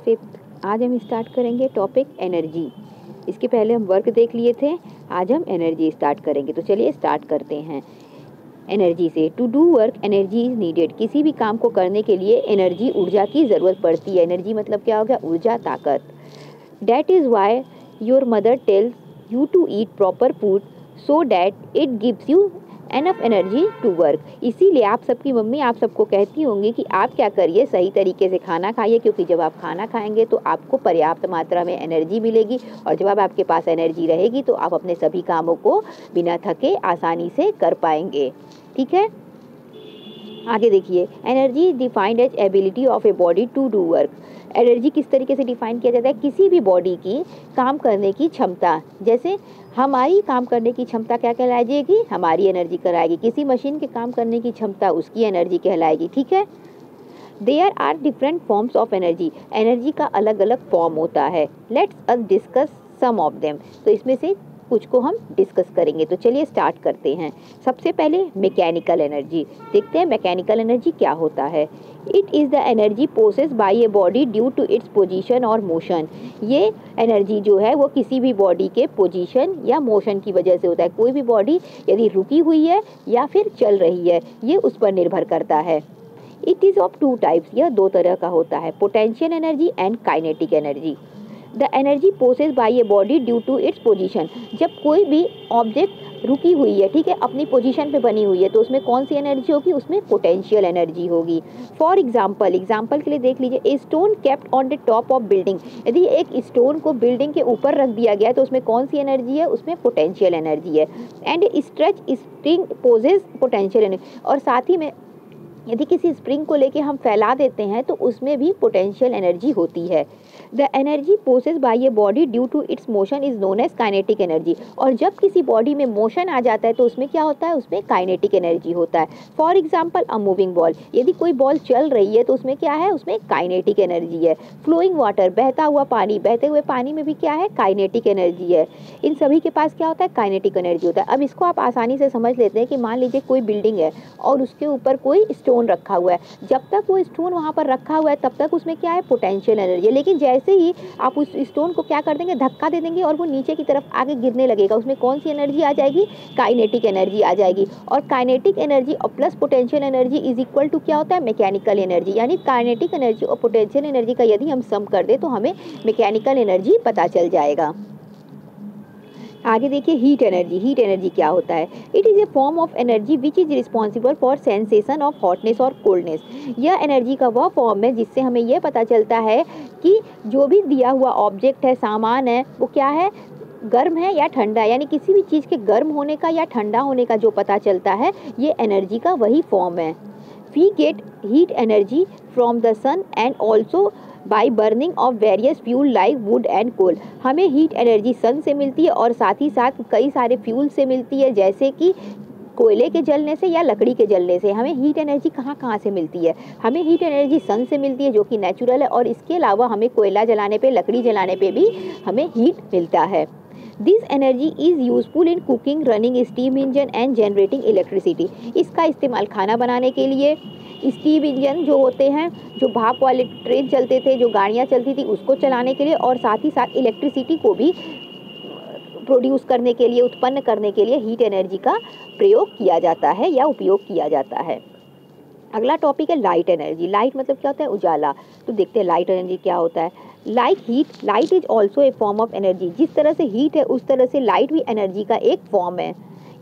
5th। आज हम स्टार्ट करेंगे टॉपिक एनर्जी। इसके पहले हम वर्क देख लिए थे, आज हम एनर्जी स्टार्ट करेंगे। तो चलिए स्टार्ट करते हैं एनर्जी से। To do work energy is needed. किसी भी काम को करने के लिए एनर्जी, ऊर्जा की ज़रूरत पड़ती है। एनर्जी मतलब क्या हो गया? ऊर्जा, ताकत। That is why your mother tells you to eat proper food so that it gives you enough energy to work. इसीलिए आप सबकी मम्मी आप सबको कहती होंगी कि आप क्या करिए, सही तरीके से खाना खाइए, क्योंकि जब आप खाना खाएंगे तो आपको पर्याप्त मात्रा में एनर्जी मिलेगी, और जब आपके पास एनर्जी रहेगी तो आप अपने सभी कामों को बिना थके आसानी से कर पाएंगे। ठीक है, आगे देखिए। Energy defined as ability of a body to do work. Energy किस तरीके से डिफाइन किया जाता है? किसी भी बॉडी की काम करने की क्षमता। जैसे हमारी काम करने की क्षमता क्या कहलाएगी? हमारी एनर्जी कहलाएगी। किसी मशीन के काम करने की क्षमता उसकी एनर्जी कहलाएगी। ठीक है, there are different forms of energy. Energy का अलग अलग फॉर्म होता है। Let's us discuss some of them. तो इसमें से कुछ को हम डिस्कस करेंगे। तो चलिए स्टार्ट करते हैं। सबसे पहले मैकेनिकल एनर्जी देखते हैं। मैकेनिकल एनर्जी क्या होता है? It is the energy possess by a body due to its position और मोशन। ये एनर्जी जो है वो किसी भी बॉडी के पोजीशन या मोशन की वजह से होता है। कोई भी बॉडी यदि रुकी हुई है या फिर चल रही है, ये उस पर निर्भर करता है। It is of two types. यह दो तरह का होता है, potential energy and kinetic energy. The energy possess by a body due to its position. जब कोई भी ऑब्जेक्ट रुकी हुई है, ठीक है, अपनी पोजीशन पे बनी हुई है, तो उसमें कौन सी एनर्जी होगी? उसमें पोटेंशियल एनर्जी होगी। फॉर एग्जाम्पल के लिए देख लीजिए, a stone kept on the top of building. यदि एक स्टोन को बिल्डिंग के ऊपर रख दिया गया है तो उसमें कौन सी एनर्जी है? उसमें पोटेंशियल एनर्जी है। And stretch spring possess potential energy. और साथ ही में यदि किसी स्प्रिंग को लेके हम फैला देते हैं तो उसमें भी पोटेंशियल एनर्जी होती है। The energy possess by a body due to its motion is known as kinetic energy. और जब किसी बॉडी में मोशन आ जाता है तो उसमें क्या होता है? उसमें काइनेटिक एनर्जी होता है। For example a moving ball. यदि कोई बॉल चल रही है तो उसमें क्या है? उसमें काइनेटिक एनर्जी है। फ्लोइंग वाटर, बहता हुआ पानी, बहते हुए पानी में भी क्या है? काइनेटिक एनर्जी है। इन सभी के पास क्या होता है? काइनेटिक एनर्जी होता है। अब इसको आप आसानी से समझ लेते हैं कि मान लीजिए कोई बिल्डिंग है और उसके ऊपर कोई स्टोन रखा हुआ है। जब तक वो स्टोन वहां पर रखा हुआ है तब तक उसमें क्या है? पोटेंशियल एनर्जी है। लेकिन जैसे ही आप उस स्टोन को क्या कर देंगे? धक्का दे देंगे और वो नीचे की तरफ आगे गिरने लगेगा, उसमें कौन सी एनर्जी आ जाएगी? काइनेटिक एनर्जी आ जाएगी। और काइनेटिक एनर्जी और plus potential energy is equal to क्या होता है? Mechanical energy. यानी काइनेटिक एनर्जी और पोटेंशियल एनर्जी का यदि हम सम कर दे तो हमें मैकेनिकल एनर्जी पता चल जाएगा। आगे देखिए, हीट एनर्जी। हीट एनर्जी क्या होता है? It is a form of energy which is responsible for sensation of hotness और कोल्डनेस। यह एनर्जी का वह फॉर्म है जिससे हमें यह पता चलता है कि जो भी दिया हुआ ऑब्जेक्ट है, सामान है, वो क्या है? गर्म है या ठंडा है। यानी किसी भी चीज़ के गर्म होने का या ठंडा होने का जो पता चलता है, ये एनर्जी का वही फॉर्म है। We get heat energy from the sun and also by burning of various fuel like wood and coal. हमें हीट एनर्जी सन से मिलती है और साथ ही साथ कई सारे फ्यूल से मिलती है, जैसे कि कोयले के जलने से या लकड़ी के जलने से। हमें हीट एनर्जी कहाँ से मिलती है? हमें हीट एनर्जी सन से मिलती है जो कि नेचुरल है, और इसके अलावा हमें कोयला जलाने पे, लकड़ी जलाने पे भी हमें हीट मिलता है। This energy is useful in cooking, running steam engine and generating electricity. इसका इस्तेमाल खाना बनाने के लिए, स्टीम इंजन जो होते हैं, जो भाप वाले ट्रेन चलते थे, जो गाड़ियाँ चलती थी, उसको चलाने के लिए, और साथ ही साथ इलेक्ट्रिसिटी को भी प्रोड्यूस करने के लिए, उत्पन्न करने के लिए हीट एनर्जी का प्रयोग किया जाता है या उपयोग किया जाता है। अगला टॉपिक है लाइट एनर्जी। लाइट मतलब क्या होता है? उजाला। तो देखते हैं लाइट एनर्जी क्या होता है। Like heat, light is also a form of energy. जिस तरह से हीट है उस तरह से लाइट भी एनर्जी का एक फॉर्म है।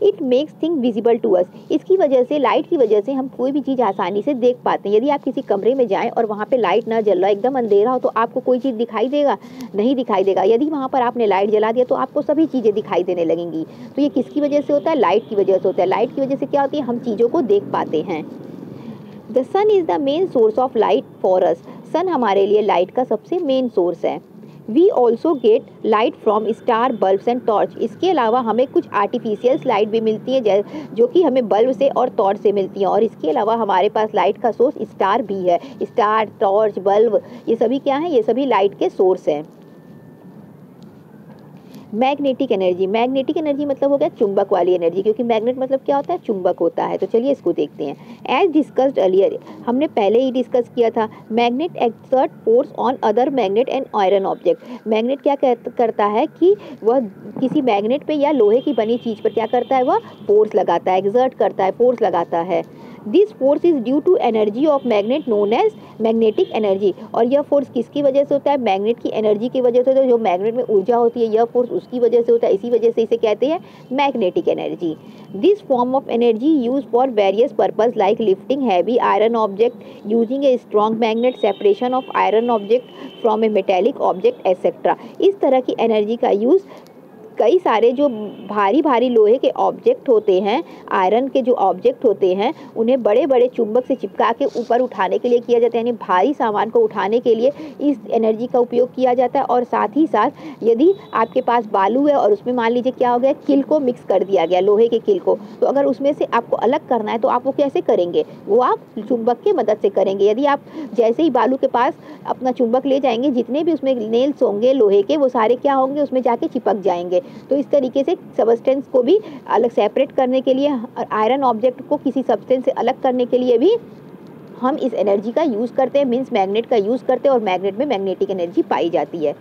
It makes thing visible to us. इसकी वजह से, लाइट की वजह से हम कोई भी चीज़ आसानी से देख पाते हैं। यदि आप किसी कमरे में जाएं और वहाँ पे लाइट ना जल रहा, एकदम अंधेरा हो, तो आपको कोई चीज़ दिखाई देगा? नहीं दिखाई देगा। यदि वहाँ पर आपने लाइट जला दिया तो आपको सभी चीज़ें दिखाई देने लगेंगी। तो ये किसकी वजह से होता है? लाइट की वजह से होता है। लाइट की वजह से क्या होती है? हम चीज़ों को देख पाते हैं। The sun is the main source of light for us. Sun हमारे लिए लाइट का सबसे मेन सोर्स है। We also get light from star, bulbs and torch. इसके अलावा हमें कुछ आर्टिफिशियल लाइट भी मिलती है जो कि हमें बल्ब से और टॉर्च से मिलती हैं। और इसके अलावा हमारे पास लाइट का सोर्स स्टार भी है। स्टार, टॉर्च, बल्ब, ये सभी क्या हैं? ये सभी लाइट के सोर्स हैं। मैग्नेटिक एनर्जी मतलब हो गया चुंबक वाली एनर्जी, क्योंकि मैग्नेट मतलब क्या होता है, चुंबक होता है। तो चलिए इसको देखते हैं। एज डिस्कस्ड अर्लियर, हमने पहले ही डिस्कस किया था, magnet exert force on other magnet and iron object. Magnet क्या करता है कि वह किसी मैग्नेट पे या लोहे की बनी चीज़ पर क्या करता है, वह फोर्स लगाता है, एक्सर्ट करता है, फोर्स लगाता है। This force is due to energy of magnet known as magnetic energy. और यह फोर्स किसकी वजह से होता है, मैग्नेट की एनर्जी की वजह से होता है। जो मैग्नेट में ऊर्जा होती है, यह फोर्स उसकी वजह से होता है, इसी वजह से इसे कहते हैं magnetic energy. This form of energy use for various purpose like lifting heavy iron object, using a strong magnet, separation of iron object from A metallic object etcetera. इस तरह की एनर्जी का यूज़ कई सारे जो भारी भारी लोहे के ऑब्जेक्ट होते हैं, आयरन के जो ऑब्जेक्ट होते हैं, उन्हें बड़े बड़े चुंबक से चिपका के ऊपर उठाने के लिए किया जाता है। यानी भारी सामान को उठाने के लिए इस एनर्जी का उपयोग किया जाता है। और साथ ही साथ यदि आपके पास बालू है और उसमें मान लीजिए क्या हो गया, किल को मिक्स कर दिया गया, लोहे के किल को, तो अगर उसमें से आपको अलग करना है तो आप वो कैसे करेंगे, वो आप चुंबक की मदद से करेंगे। यदि आप जैसे ही बालू के पास अपना चुंबक ले जाएंगे, जितने भी उसमें नेल्स होंगे लोहे के, वो सारे क्या होंगे, उसमें जाके चिपक जाएंगे। तो इस तरीके से सब्सटेंस को भी अलग सेपरेट करने के लिए, आयरन ऑब्जेक्ट को किसी सब्सटेंस से अलग करने के लिए भी हम इस एनर्जी का यूज़ करते हैं, मीन्स मैग्नेट का यूज़ करते हैं, और मैग्नेट में मैग्नेटिक एनर्जी पाई जाती है।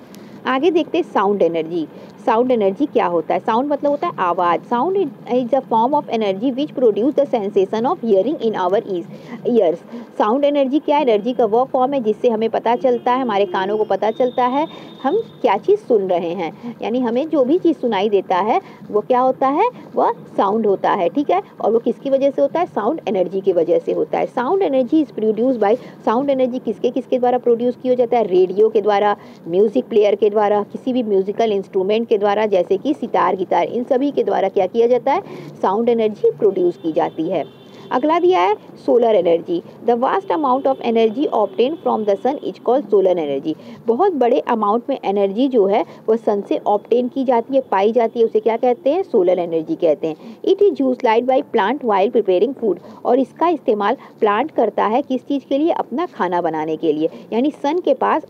आगे देखते हैं साउंड एनर्जी। साउंड एनर्जी क्या होता है, साउंड मतलब होता है आवाज़। Sound is a form of energy which produce the sensation of hearing in our ears. Sound energy क्या, एनर्जी का वो फॉर्म है जिससे हमें पता चलता है, हमारे कानों को पता चलता है हम क्या चीज़ सुन रहे हैं। यानी हमें जो भी चीज़ सुनाई देता है वो क्या होता है, वह साउंड होता है, ठीक है। और वो किसकी वजह से होता है, साउंड एनर्जी की वजह से होता है। Sound energy is produce by, sound energy किसके द्वारा प्रोड्यूस किया जाता है, रेडियो के द्वारा, म्यूजिक प्लेयर के द्वारा, किसी भी म्यूजिकल इंस्ट्रूमेंट के द्वारा, जैसे कि सितार, गिटार, इन सभी के द्वारा क्या किया जाता है, साउंड एनर्जी प्रोड्यूस की जाती है। अगला दिया है solar energy. The vast amount of energy obtain from the sun is called solar energy. बहुत बड़े अमाउंट में एनर्जी जो है वो सन से ऑब्टेन की जाती है, पाई जाती है, उसे क्या कहते हैं, सोलर एनर्जी कहते हैं। It is utilised by plant while preparing food. और इसका इस्तेमाल प्लांट करता है किस चीज़ के लिए, अपना खाना बनाने के लिए। यानी सन के पास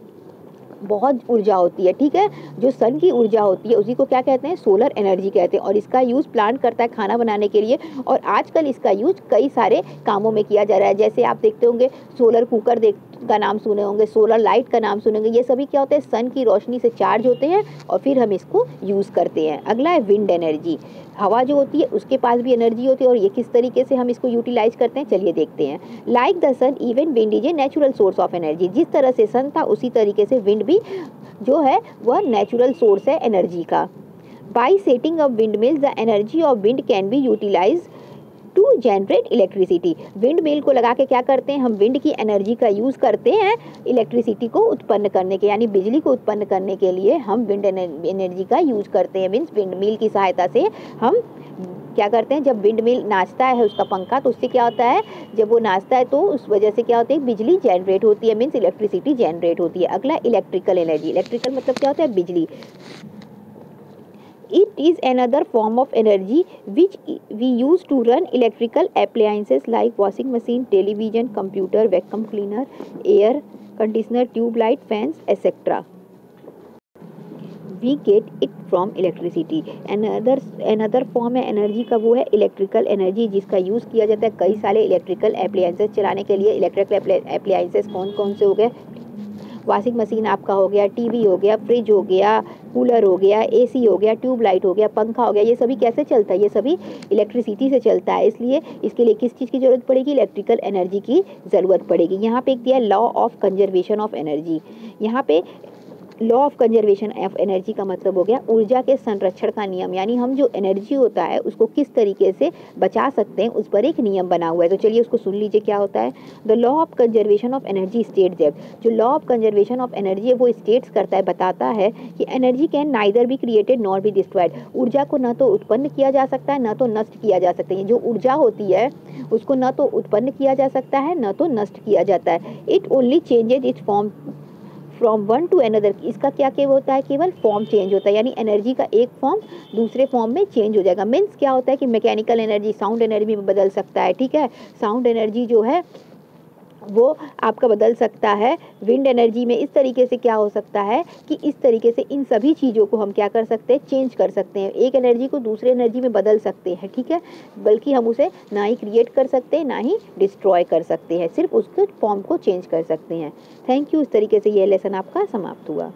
बहुत ऊर्जा होती है, ठीक है। जो सन की ऊर्जा होती है उसी को क्या कहते हैं, सोलर एनर्जी कहते हैं। और इसका यूज़ प्लांट करता है खाना बनाने के लिए। और आजकल इसका यूज़ कई सारे कामों में किया जा रहा है। जैसे आप देखते होंगे सोलर कुकर का नाम सुने होंगे, सोलर लाइट का नाम सुनेंगे। ये सभी क्या होते हैं, सन की रोशनी से चार्ज होते हैं और फिर हम इसको यूज़ करते हैं। अगला है विंड एनर्जी। हवा जो होती है उसके पास भी एनर्जी होती है, और ये किस तरीके से हम इसको यूटिलाइज करते हैं, चलिए देखते हैं। Like the sun even wind is a natural source of energy. जिस तरह से सन था उसी तरीके से विंड भी जो है वह नेचुरल सोर्स है एनर्जी का। By setting up windmills the energy of wind can be utilise to generate electricity. Windmill को लगा के क्या करते हैं, हम विंड की एनर्जी का यूज़ करते हैं इलेक्ट्रिसिटी को उत्पन्न करने के, यानी बिजली को उत्पन्न करने के लिए हम विंड एनर्जी का यूज़ करते हैं। मीन्स विंड मिल की सहायता से हम क्या करते हैं, जब विंड मिल नाचता है उसका पंखा, तो उससे क्या होता है, जब वो नाचता है तो उस वजह से क्या होता है, बिजली जनरेट होती है, मीन्स इलेक्ट्रिसिटी जनरेट होती है। अगला इलेक्ट्रिकल एनर्जी। इलेक्ट्रिकल मतलब क्या होता है, बिजली। It is another form of energy which we use to run electrical appliances like washing machine, television, computer, vacuum cleaner, air conditioner, tube light, fans, etc. We get it from electricity. Another form है energy का, वो है electrical energy, जिसका use किया जाता है कई सारे इलेक्ट्रिकल एप्लायंसेस चलाने के लिए। इलेक्ट्रिकल एप्लायंसेस कौन कौन से हो गए, वॉशिंग मशीन आपका हो गया, टीवी हो गया, फ्रिज हो गया, कूलर हो गया, एसी हो गया, ट्यूबलाइट हो गया, पंखा हो गया। ये सभी कैसे चलता है, ये सभी इलेक्ट्रिसिटी से चलता है। इसलिए इसके लिए किस चीज़ की ज़रूरत पड़ेगी, इलेक्ट्रिकल एनर्जी की ज़रूरत पड़ेगी। यहाँ पे एक दिया law of conservation of energy. यहाँ पे law of conservation of energy का मतलब हो गया ऊर्जा के संरक्षण का नियम। यानी हम जो एनर्जी होता है उसको किस तरीके से बचा सकते हैं, उस पर एक नियम बना हुआ है। तो चलिए उसको सुन लीजिए क्या होता है। The law of conservation of energy states that, जो law of conservation of energy है वो स्टेट्स करता है, बताता है कि energy can neither be created nor be destroyed. ऊर्जा को न तो उत्पन्न किया जा सकता है, न तो नष्ट किया जा सकता है। जो ऊर्जा होती है उसको न तो उत्पन्न किया जा सकता है, न तो नष्ट किया जाता है। It only changes it's form from one two another. इसका क्या केवल होता है, केवल फॉर्म चेंज होता है। यानी एनर्जी का एक फॉर्म दूसरे फॉर्म में चेंज हो जाएगा। मीन्स क्या होता है कि मैकेनिकल एनर्जी साउंड एनर्जी में बदल सकता है, ठीक है। साउंड एनर्जी जो है वो आपका बदल सकता है। विंड एनर्जी में इस तरीके से क्या हो सकता है कि इस तरीके से इन सभी चीज़ों को हम क्या कर सकते हैं, चेंज कर सकते हैं, एक एनर्जी को दूसरे एनर्जी में बदल सकते हैं, ठीक है। बल्कि हम उसे ना ही क्रिएट कर सकते हैं ना ही डिस्ट्रॉय कर सकते हैं, सिर्फ उसके फॉर्म को चेंज कर सकते हैं। Thank you. इस तरीके से ये लेसन आपका समाप्त हुआ।